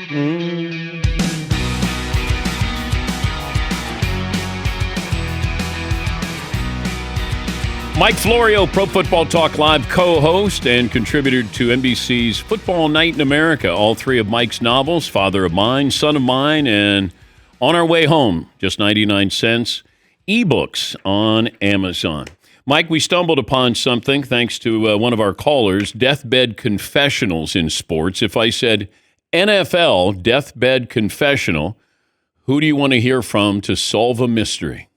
Mike Florio, Pro Football Talk Live co-host and contributor to NBC's Football Night in America. All three of Mike's novels, Father of Mine, Son of Mine, and On Our Way Home, just 99 cents. Ebooks on Amazon. Mike, we stumbled upon something thanks to one of our callers, deathbed confessionals in sports. If I said NFL deathbed confessional, who do you want to hear from to solve a mystery?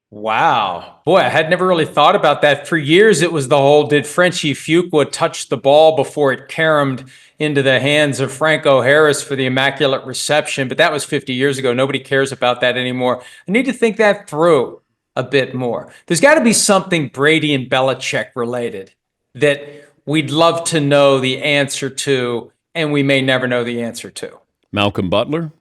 Wow. Boy, I had never really thought about that. For years, it was the whole, did Frenchie Fuqua touch the ball before it caromed into the hands of Franco Harris for the Immaculate Reception? But that was 50 years ago. Nobody cares about that anymore. I need to think that through a bit more. There's got to be something Brady and Belichick related that we'd love to know the answer to, and we may never know the answer to. Malcolm Butler?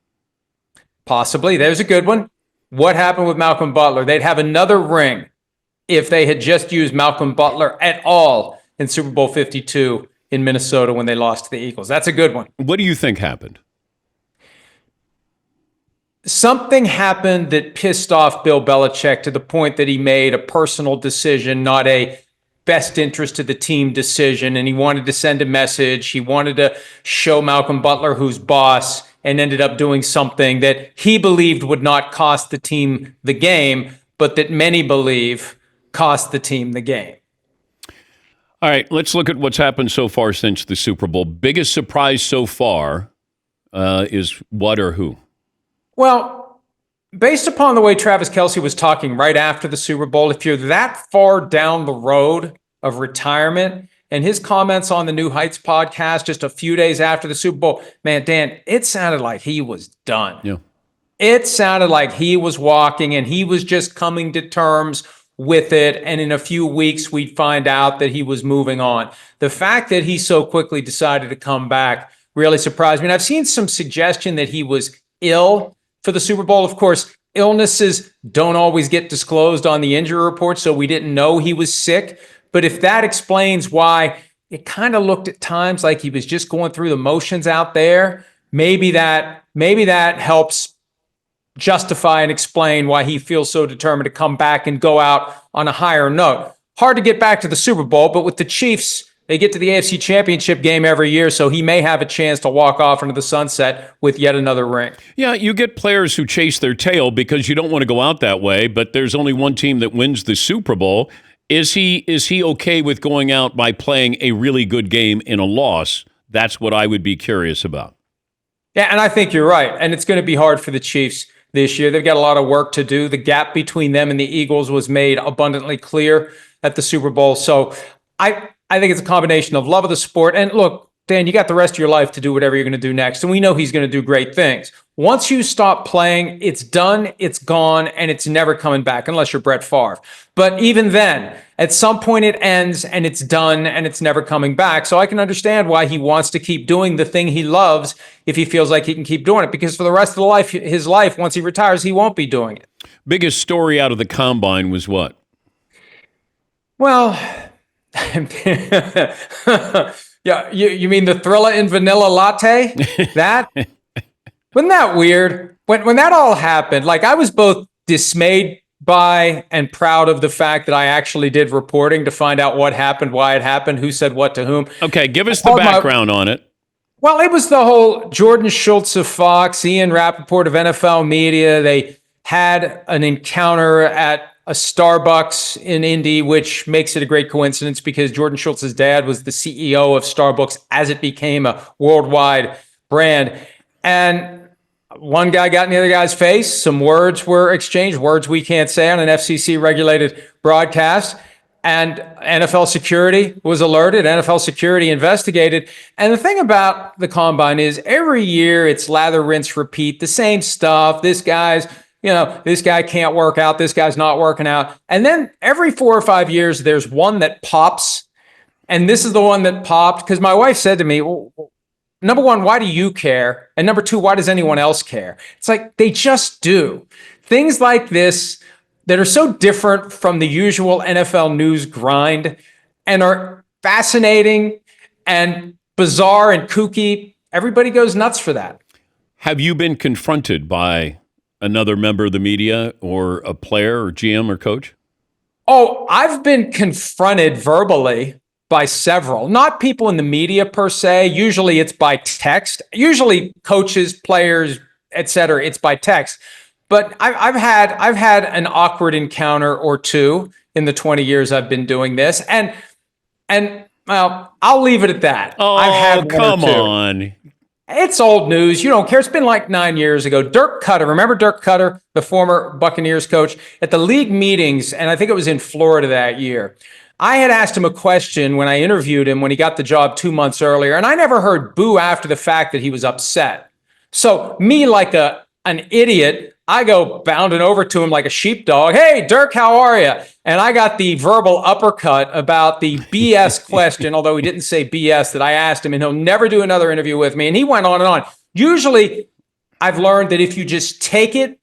Possibly. There's a good one. What happened with Malcolm Butler? They'd have another ring if they had just used Malcolm Butler at all in Super Bowl 52 in Minnesota when they lost to the Eagles. That's a good one. What do you think happened? Something happened that pissed off Bill Belichick to the point that he made a personal decision, not a best interest of the team decision, and he wanted to send a message. He wanted to show Malcolm Butler who's boss, and ended up doing something that he believed would not cost the team the game, but that many believe cost the team the game. All right, let's look at what's happened so far since the Super Bowl. Biggest surprise so far is what or who? Well, based upon the way Travis Kelce was talking right after the Super Bowl, if you're that far down the road of retirement, and his comments on the New Heights podcast just a few days after the Super Bowl, man, Dan, it sounded like he was done. Yeah. It sounded like he was walking and he was just coming to terms with it. And in a few weeks, we'd find out that he was moving on. The fact that he so quickly decided to come back really surprised me. And I've seen some suggestion that he was ill for the Super Bowl. Of course, illnesses don't always get disclosed on the injury report, so we didn't know he was sick. But if that explains why it kind of looked at times like he was just going through the motions out there, maybe that helps justify and explain why he feels so determined to come back and go out on a higher note. Hard to get back to the Super Bowl, but with the Chiefs, they get to the AFC Championship game every year, so he may have a chance to walk off into the sunset with yet another ring. Yeah, you get players who chase their tail because you don't want to go out that way, but there's only one team that wins the Super Bowl. Is he okay with going out by playing a really good game in a loss? That's what I would be curious about. Yeah, and I think you're right. And it's going to be hard for the Chiefs this year. They've got a lot of work to do. The gap between them and the Eagles was made abundantly clear at the Super Bowl. So I think it's a combination of love of the sport. And look, Dan, you got the rest of your life to do whatever you're going to do next. And we know he's going to do great things. Once you stop playing, it's done, it's gone, and it's never coming back unless you're Brett Favre. But even then, at some point it ends and it's done and it's never coming back. So I can understand why he wants to keep doing the thing he loves if he feels like he can keep doing it. Because for the rest of his life, once he retires, he won't be doing it. Biggest story out of the Combine was what? Well, yeah, you mean the Thrilla in Vanilla Latte? That? Wasn't that weird? When that all happened, like I was both dismayed by and proud of the fact that I actually did reporting to find out what happened, why it happened, who said what to whom. Okay, give us the background on it. Well, it was the whole Jordan Schultz of Fox, Ian Rappaport of NFL Media. They had an encounter at a Starbucks in Indy, which makes it a great coincidence because Jordan Schultz's dad was the CEO of Starbucks as it became a worldwide brand. And one guy got in the other guy's face. Some words were exchanged, words we can't say on an FCC-regulated broadcast. And NFL security was alerted. NFL security investigated. And the thing about the Combine is every year it's lather, rinse, repeat, the same stuff. This guy can't work out. This guy's not working out. And then every 4 or 5 years, there's one that pops. And this is the one that popped because my wife said to me, well, number one, why do you care? And number two, why does anyone else care? It's like they just do. Things like this that are so different from the usual NFL news grind and are fascinating and bizarre and kooky. Everybody goes nuts for that. Have you been confronted by another member of the media or a player or GM or coach? Oh, I've been confronted verbally by several, not people in the media per se. Usually it's by text, usually coaches, players, etc. It's by text. But I've had an awkward encounter or two in the 20 years I've been doing this. And well, I'll leave it at that. I've Oh, had one or come two. on. It's old news. You don't care. It's been like 9 years ago. Dirk Cutter, remember Dirk Cutter, the former Buccaneers coach, at the league meetings, and I think it was in Florida that year. I had asked him a question when I interviewed him when he got the job 2 months earlier, and I never heard boo after the fact that he was upset. So me, like an idiot, I go bounding over to him like a sheepdog. Hey, Dirk, how are you? And I got the verbal uppercut about the BS question, although he didn't say BS, that I asked him, and he'll never do another interview with me. And he went on and on. Usually, I've learned that if you just take it,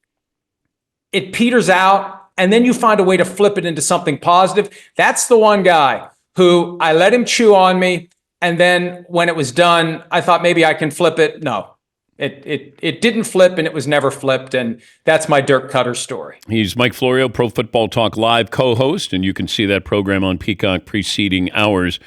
it peters out, and then you find a way to flip it into something positive. That's the one guy who I let him chew on me. And then when it was done, I thought maybe I can flip it. No, it didn't flip, and it was never flipped. And that's my Dirk Cutter story. He's Mike Florio, Pro Football Talk Live co-host, and you can see that program on Peacock preceding ours.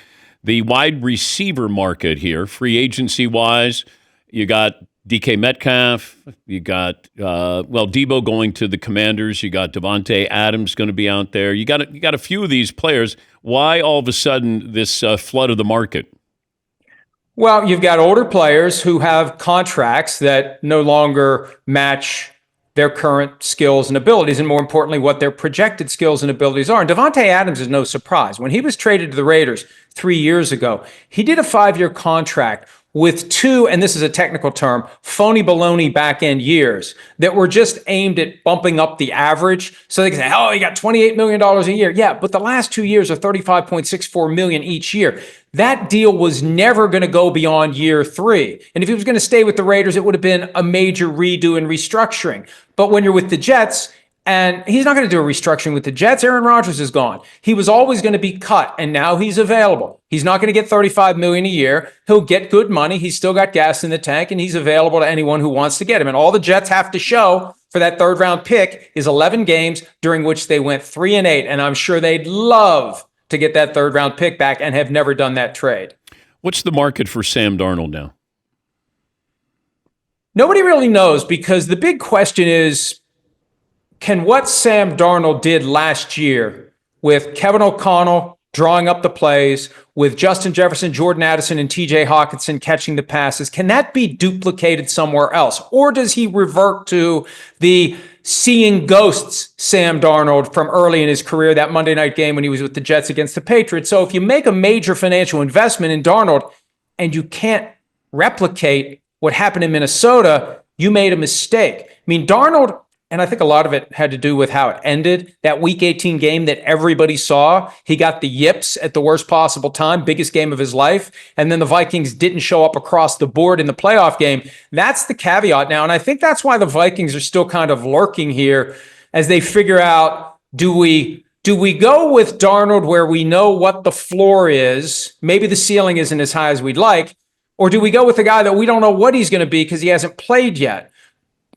The wide receiver market here, free agency-wise, you got DK Metcalf, you got, Debo going to the Commanders, you got Devontae Adams going to be out there. You got a few of these players. Why all of a sudden this flood of the market? Well, you've got older players who have contracts that no longer match their current skills and abilities, and more importantly, what their projected skills and abilities are. And Devontae Adams is no surprise. When he was traded to the Raiders 3 years ago, he did a 5-year contract with two, and this is a technical term, phony baloney back-end years that were just aimed at bumping up the average. So they can say, oh, you got $28 million a year. Yeah, but the last 2 years are $35.64 million each year. That deal was never going to go beyond year 3. And if he was going to stay with the Raiders, it would have been a major redo and restructuring. But when you're with the Jets, and he's not going to do a restructuring with the Jets. Aaron Rodgers is gone. He was always going to be cut, and now he's available. He's not going to get $35 million a year. He'll get good money. He's still got gas in the tank, and he's available to anyone who wants to get him. And all the Jets have to show for that third-round pick is 11 games during which they went 3-8, and I'm sure they'd love to get that third-round pick back and have never done that trade. What's the market for Sam Darnold now? Nobody really knows, because the big question is, can what Sam Darnold did last year with Kevin O'Connell drawing up the plays, with Justin Jefferson, Jordan Addison, and TJ Hawkinson catching the passes, can that be duplicated somewhere else? Or does he revert to the seeing ghosts Sam Darnold from early in his career, that Monday night game when he was with the Jets against the Patriots? So if you make a major financial investment in Darnold and you can't replicate what happened in Minnesota, you made a mistake. I mean, Darnold, and I think a lot of it had to do with how it ended. That Week 18 game that everybody saw, he got the yips at the worst possible time, biggest game of his life. And then the Vikings didn't show up across the board in the playoff game. That's the caveat now. And I think that's why the Vikings are still kind of lurking here as they figure out, do we go with Darnold where we know what the floor is? Maybe the ceiling isn't as high as we'd like. Or do we go with a guy that we don't know what he's going to be because he hasn't played yet,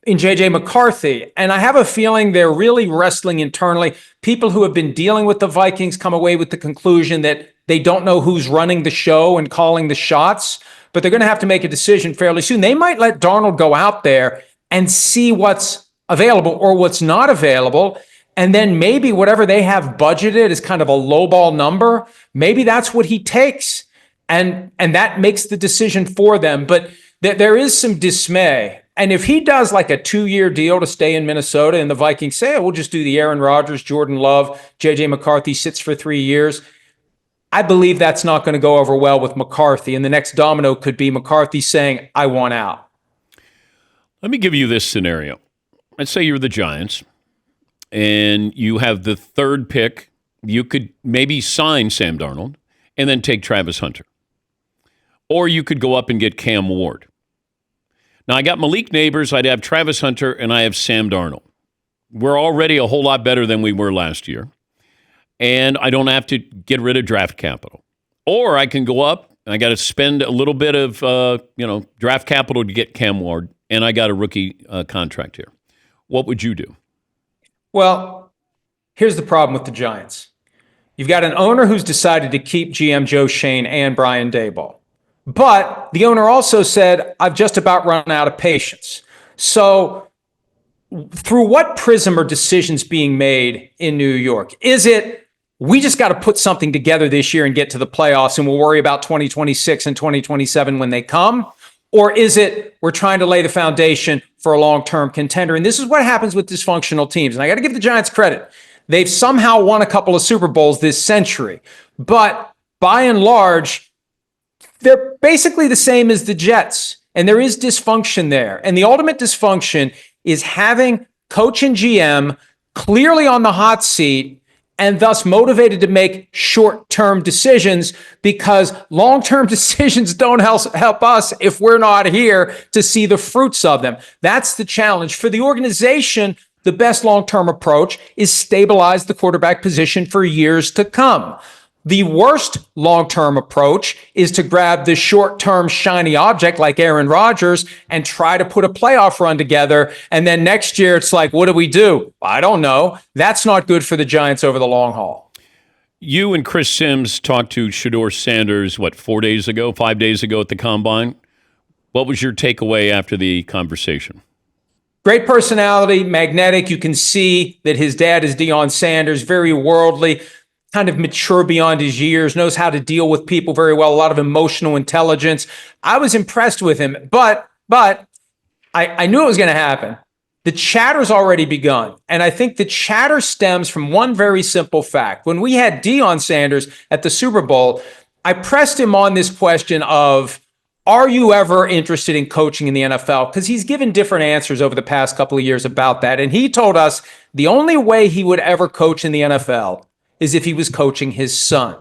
in J.J. McCarthy? And I have a feeling they're really wrestling internally. People who have been dealing with the Vikings come away with the conclusion that they don't know who's running the show and calling the shots, but they're going to have to make a decision fairly soon. They might let Darnold go out there and see what's available or what's not available. And then maybe whatever they have budgeted is kind of a lowball number. Maybe that's what he takes. And that makes the decision for them. But there is some dismay. And if he does like a 2-year deal to stay in Minnesota and the Vikings say, oh, we'll just do the Aaron Rodgers, Jordan Love, J.J. McCarthy sits for 3 years, I believe that's not going to go over well with McCarthy. And the next domino could be McCarthy saying, I want out. Let me give you this scenario. Let's say you're the Giants and you have the third pick. You could maybe sign Sam Darnold and then take Travis Hunter. Or you could go up and get Cam Ward. Now, I got Malik Neighbors, I'd have Travis Hunter, and I have Sam Darnold. We're already a whole lot better than we were last year. And I don't have to get rid of draft capital. Or I can go up, and I got to spend a little bit of draft capital to get Cam Ward, and I got a rookie contract here. What would you do? Well, here's the problem with the Giants. You've got an owner who's decided to keep GM Joe Shane and Brian Daboll. But the owner also said, I've just about run out of patience. So through what prism are decisions being made in New York? Is it, we just got to put something together this year and get to the playoffs, and we'll worry about 2026 and 2027 when they come? Or is it, we're trying to lay the foundation for a long-term contender? And this is what happens with dysfunctional teams. And I got to give the Giants credit. They've somehow won a couple of Super Bowls this century. But by and large, they're basically the same as the Jets. And there is dysfunction there. And the ultimate dysfunction is having coach and GM clearly on the hot seat and thus motivated to make short-term decisions, because long-term decisions don't help us if we're not here to see the fruits of them. That's the challenge. For the organization, the best long-term approach is stabilize the quarterback position for years to come. The worst long-term approach is to grab the short-term shiny object like Aaron Rodgers and try to put a playoff run together. And then next year, it's like, what do we do? I don't know. That's not good for the Giants over the long haul. You and Chris Sims talked to Shadeur Sanders, 5 days ago at the Combine? What was your takeaway after the conversation? Great personality, magnetic. You can see that his dad is Deion Sanders, very worldly, kind of mature beyond his years, knows how to deal with people very well, a lot of emotional intelligence. I was impressed with him, but I knew it was going to happen. The chatter's already begun, and I think the chatter stems from one very simple fact. When we had Deion Sanders at the Super Bowl, I pressed him on this question of, are you ever interested in coaching in the NFL? Because he's given different answers over the past couple of years about that, and he told us the only way he would ever coach in the NFL is if he was coaching his son.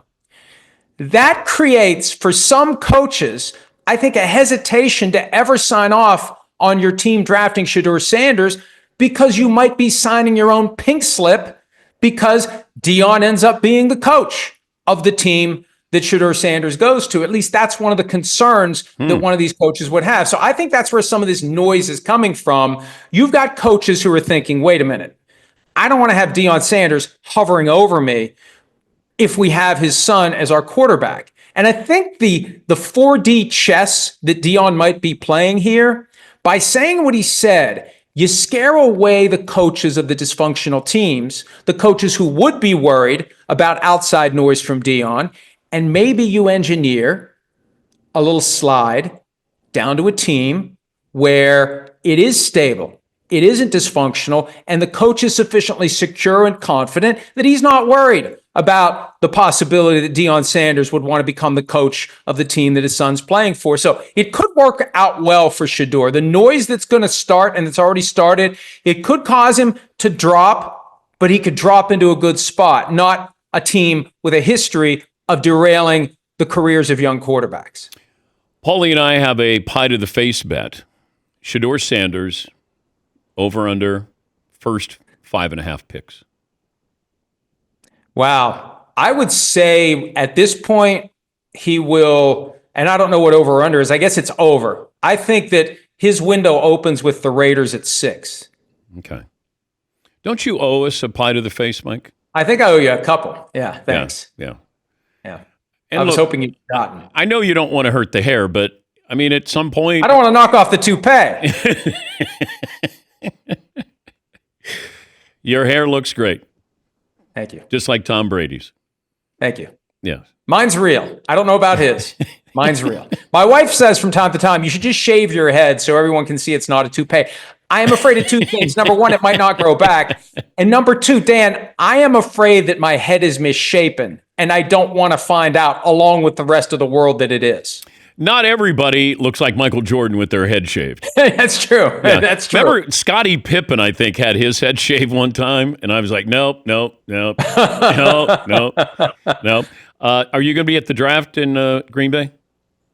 That creates, for some coaches, I think, a hesitation to ever sign off on your team drafting Shadeur Sanders, because you might be signing your own pink slip because Deion ends up being the coach of the team that Shadeur Sanders goes to. At least that's one of the concerns that one of these coaches would have. So I think that's where some of this noise is coming from. You've got coaches who are thinking, wait a minute, I don't want to have Deion Sanders hovering over me if we have his son as our quarterback. And I think the 4D chess that Deion might be playing here, by saying what he said, you scare away the coaches of the dysfunctional teams, the coaches who would be worried about outside noise from Deion, and maybe you engineer a little slide down to a team where it is stable, it isn't dysfunctional, and the coach is sufficiently secure and confident that he's not worried about the possibility that Deion Sanders would want to become the coach of the team that his son's playing for. So it could work out well for Shadeur. The noise that's going to start, and it's already started, it could cause him to drop, but he could drop into a good spot, not a team with a history of derailing the careers of young quarterbacks. Paulie and I have a pie to the face bet. Shadeur Sanders, over under, first 5.5 picks. Wow. I would say at this point, he will, and I don't know what over or under is. I guess it's over. I think that his window opens with the Raiders at 6. Okay. Don't you owe us a pie to the face, Mike? I think I owe you a couple. Yeah, thanks. Yeah. And I was hoping you'd gotten. I know you don't want to hurt the hair, but I mean, at some point, I don't want to knock off the toupee. Your hair looks great. Thank you. Just like Tom Brady's. Thank you. Yeah. Mine's real. I don't know about his. Mine's real. My wife says from time to time, you should just shave your head so everyone can see it's not a toupee. I am afraid of two things. Number one, it might not grow back. And number two, Dan, I am afraid that my head is misshapen, and I don't want to find out, along with the rest of the world, that it is. Not everybody looks like Michael Jordan with their head shaved. That's true. Yeah. That's true. Remember, Scottie Pippen, I think, had his head shaved one time, and I was like, nope. Are you going to be at the draft in Green Bay?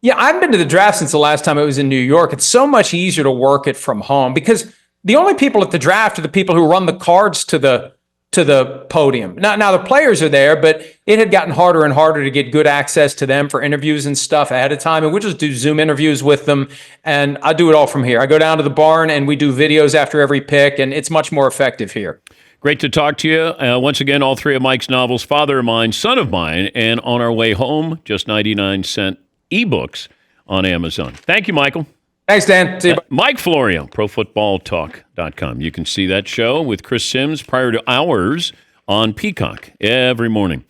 Yeah, I've been to the draft since the last time it was in New York. It's so much easier to work it from home because the only people at the draft are the people who run the cards to the to the podium. Now the players are there, but it had gotten harder and harder to get good access to them for interviews and stuff ahead of time. And we'll just do Zoom interviews with them. And I do it all from here. I go down to the barn and we do videos after every pick, and it's much more effective here. Great to talk to you. Once again, all three of Mike's novels, Father of Mine, Son of Mine, and On Our Way Home, just 99-cent ebooks on Amazon. Thank you, Michael. Thanks, Dan. See you. Mike Florio, ProFootballTalk.com. You can see that show with Chris Sims prior to ours on Peacock every morning.